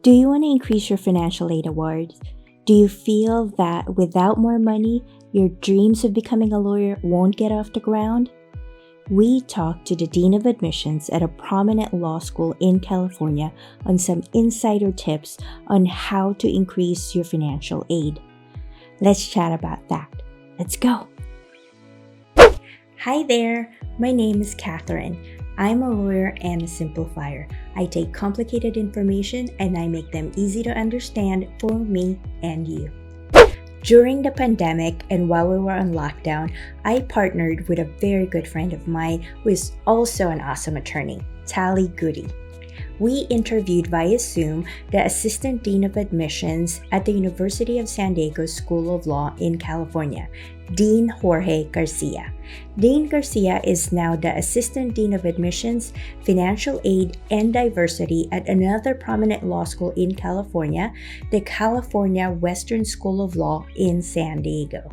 Do you want to increase your financial aid awards? Do you feel that without more money, your dreams of becoming a lawyer won't get off the ground? We talked to the Dean of Admissions at a prominent law school in California on some insider tips on how to increase your financial aid. Let's chat about that. Let's go. Hi there, my name is Catherine. I'm a lawyer and a simplifier. I take complicated information and I make them easy to understand for me and you. During the pandemic and while we were on lockdown, I partnered with a very good friend of mine who is also an awesome attorney, Tally Goody. We interviewed via Zoom the Assistant Dean of Admissions at the University of San Diego School of Law in California, Dean Jorge Garcia. Dean Garcia is now the Assistant Dean of Admissions, Financial Aid, and Diversity at another prominent law school in California, the California Western School of Law in San Diego.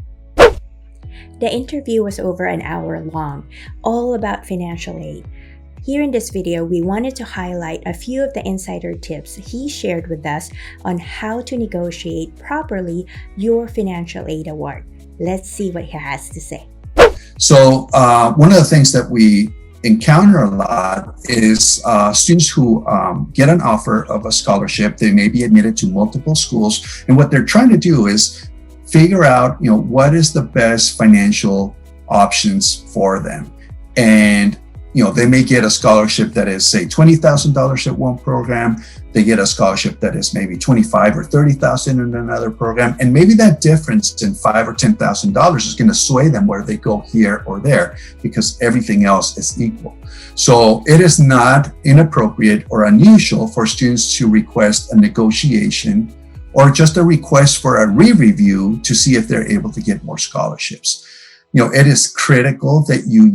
The interview was over an hour long, all about financial aid. Here in this video, we wanted to highlight a few of the insider tips he shared with us on how to negotiate properly your financial aid award. Let's see what he has to say. So one of the things that we encounter a lot is students who get an offer of a scholarship. They may be admitted to multiple schools, and what they're trying to do is figure out, what is the best financial options for them. And they may get a scholarship that is, say, $20,000 at one program. They get a scholarship that is maybe $25,000 or $30,000 in another program. And maybe that difference in $5,000 or $10,000 is going to sway them where they go here or there because everything else is equal. So it is not inappropriate or unusual for students to request a negotiation or just a request for a re-review to see if they're able to get more scholarships. It is critical that you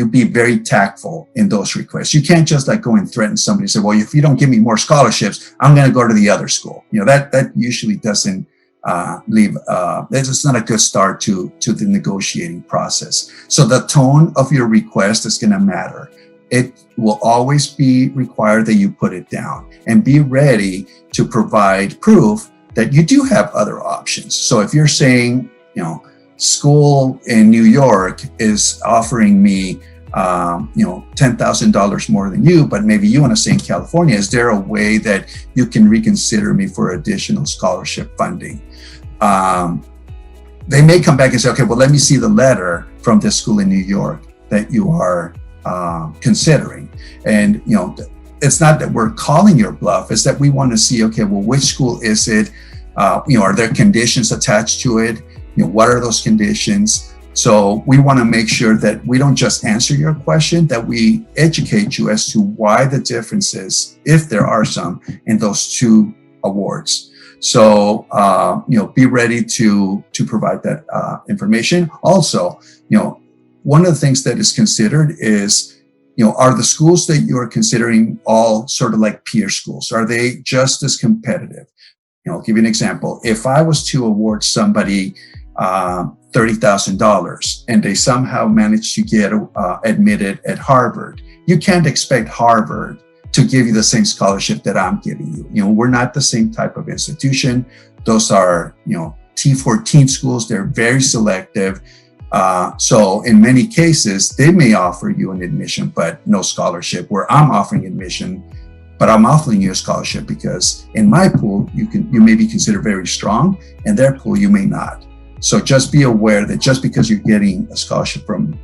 be very tactful in those requests. You can't just go and threaten somebody and say, well, if you don't give me more scholarships, I'm going to go to the other school. That usually doesn't it's not a good start to the negotiating process. So the tone of your request is going to matter. It will always be required that you put it down and be ready to provide proof that you do have other options. So if you're saying, school in New York is offering me, $10,000 more than you, but maybe you want to stay in California. Is there a way that you can reconsider me for additional scholarship funding? They may come back and say, okay, well, let me see the letter from this school in New York that you are considering. And, it's not that we're calling your bluff, it's that we want to see, okay, well, which school is it? Are there conditions attached to it? What are those conditions? So we want to make sure that we don't just answer your question, that we educate you as to why the differences, if there are some, in those two awards. So, be ready to provide that information. Also, one of the things that is considered is, are the schools that you are considering all sort of like peer schools? Are they just as competitive? I'll give you an example. If I was to award somebody $30,000 and they somehow managed to get admitted at Harvard, you can't expect Harvard to give you the same scholarship that I'm giving you. We're not the same type of institution. Those are, T14 schools. They're very selective. So in many cases, they may offer you an admission, but no scholarship, where I'm offering admission, but I'm offering you a scholarship because in my pool, you may be considered very strong, and their pool, you may not. So just be aware that just because you're getting a scholarship from,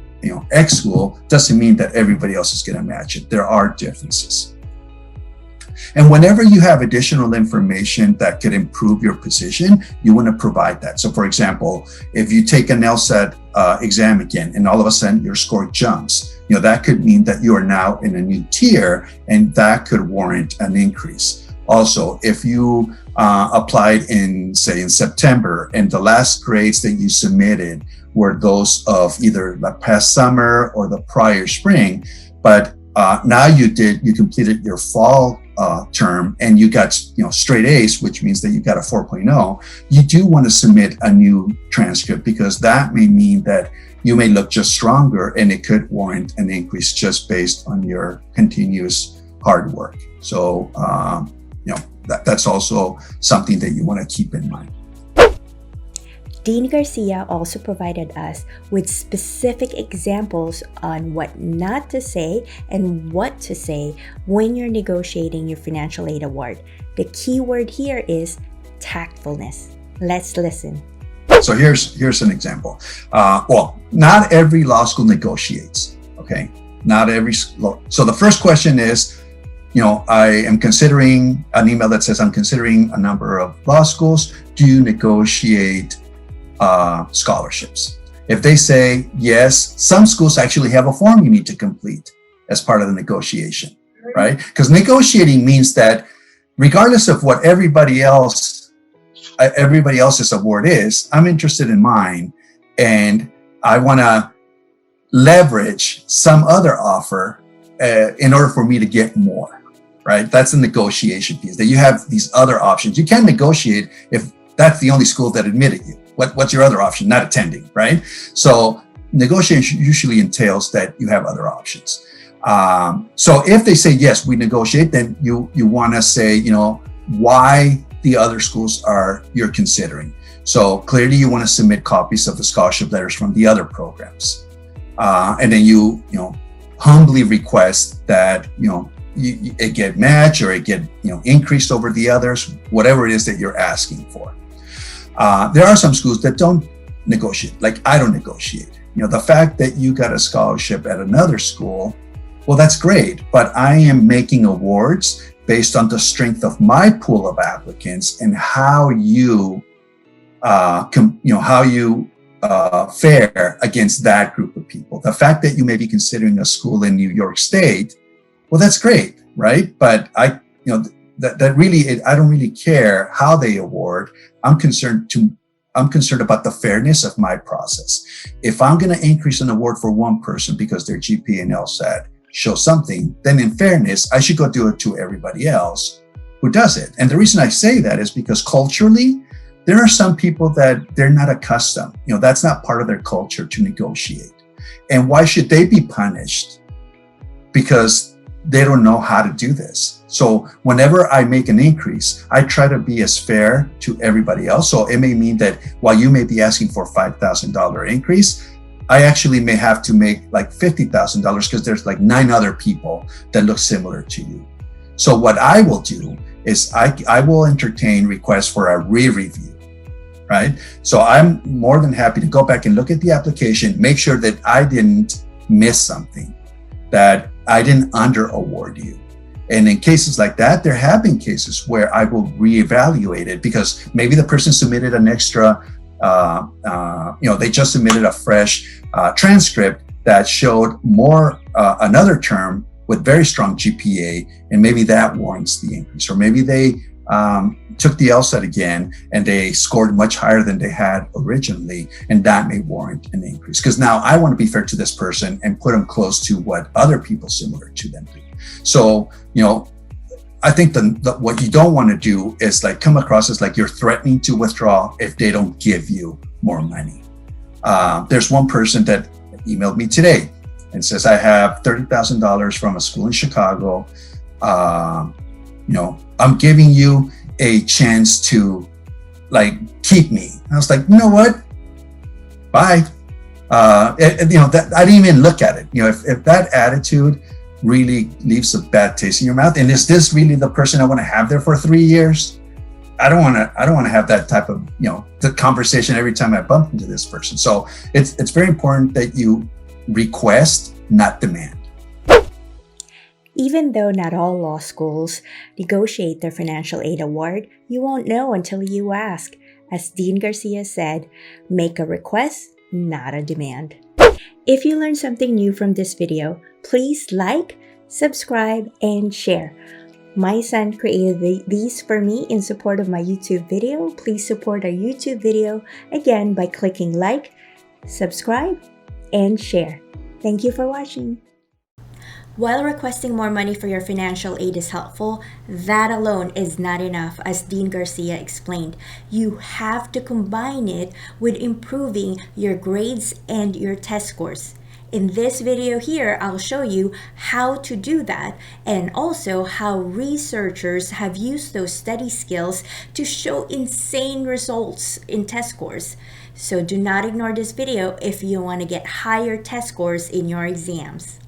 X school doesn't mean that everybody else is going to match it. There are differences. And whenever you have additional information that could improve your position, you want to provide that. So for example, if you take an LSAT exam again, and all of a sudden your score jumps, that could mean that you are now in a new tier, and that could warrant an increase. Also, if you applied in September, and the last grades that you submitted were those of either the past summer or the prior spring, but now you completed your fall term and you got straight A's, which means that you got a 4.0, you do want to submit a new transcript, because that may mean that you may look just stronger and it could warrant an increase just based on your continuous hard work. So, that's also something that you want to keep in mind. Dean Garcia also provided us with specific examples on what not to say and what to say when you're negotiating your financial aid award. The key word here is tactfulness. Let's listen. So here's an example. Not every law school negotiates, okay? Not every school. So the first question is, I am considering an email that says I'm considering a number of law schools. Do you negotiate scholarships? If they say yes, some schools actually have a form you need to complete as part of the negotiation, right? Because negotiating means that regardless of what everybody else's award is, I'm interested in mine, and I want to leverage some other offer in order for me to get more, right? That's the negotiation piece, that you have these other options. You can't negotiate if that's the only school that admitted you. What's your other option? Not attending, right? So negotiation usually entails that you have other options. So if they say, yes, we negotiate, then you want to say, why the other schools you're considering. So clearly you want to submit copies of the scholarship letters from the other programs. And then you humbly request that, it get matched or it get, increased over the others, whatever it is that you're asking for. There are some schools that don't negotiate, like I don't negotiate. The fact that you got a scholarship at another school, well, that's great, but I am making awards based on the strength of my pool of applicants and how you fare against that group of people. The fact that you may be considering a school in New York State, well, that's great, right? But I don't really care how they award. I'm concerned about the fairness of my process. If I'm going to increase an award for one person because their GPA and LSAT show something, then in fairness, I should go do it to everybody else who does it. And the reason I say that is because culturally, there are some people that they're not accustomed. That's not part of their culture to negotiate. And why should they be punished? Because they don't know how to do this. So whenever I make an increase, I try to be as fair to everybody else. So it may mean that while you may be asking for $5,000 increase, I actually may have to make like $50,000 because there's like 9 other people that look similar to you. So what I will do is I will entertain requests for a re-review, right? So I'm more than happy to go back and look at the application, make sure that I didn't miss something, that I didn't under-award you. And in cases like that, there have been cases where I will reevaluate it because maybe the person submitted an extra, they just submitted a fresh transcript that showed more another term with very strong GPA, and maybe that warrants the increase. Or maybe they took the LSAT again and they scored much higher than they had originally, and that may warrant an increase. Because now I want to be fair to this person and put them close to what other people similar to them do. So, I think what you don't want to do is like come across as like you're threatening to withdraw if they don't give you more money. There's one person that emailed me today and says, I have $30,000 from a school in Chicago. I'm giving you a chance to like keep me. I was like, you know what? Bye. I didn't even look at it. If that attitude really leaves a bad taste in your mouth, and is this really the person I want to have there for 3 years? I don't want to have that type of the conversation every time I bump into this person. So it's very important that you request, not demand. Even though not all law schools negotiate their financial aid award, you won't know until you ask. As Dean Garcia said, make a request, not a demand. If you learned something new from this video, please like, subscribe, and share. My son created these for me in support of my YouTube video. Please support our YouTube video again by clicking like, subscribe, and share. Thank you for watching. While requesting more money for your financial aid is helpful, that alone is not enough, as Dean Garcia explained. You have to combine it with improving your grades and your test scores. In this video here, I'll show you how to do that and also how researchers have used those study skills to show insane results in test scores. So do not ignore this video if you want to get higher test scores in your exams.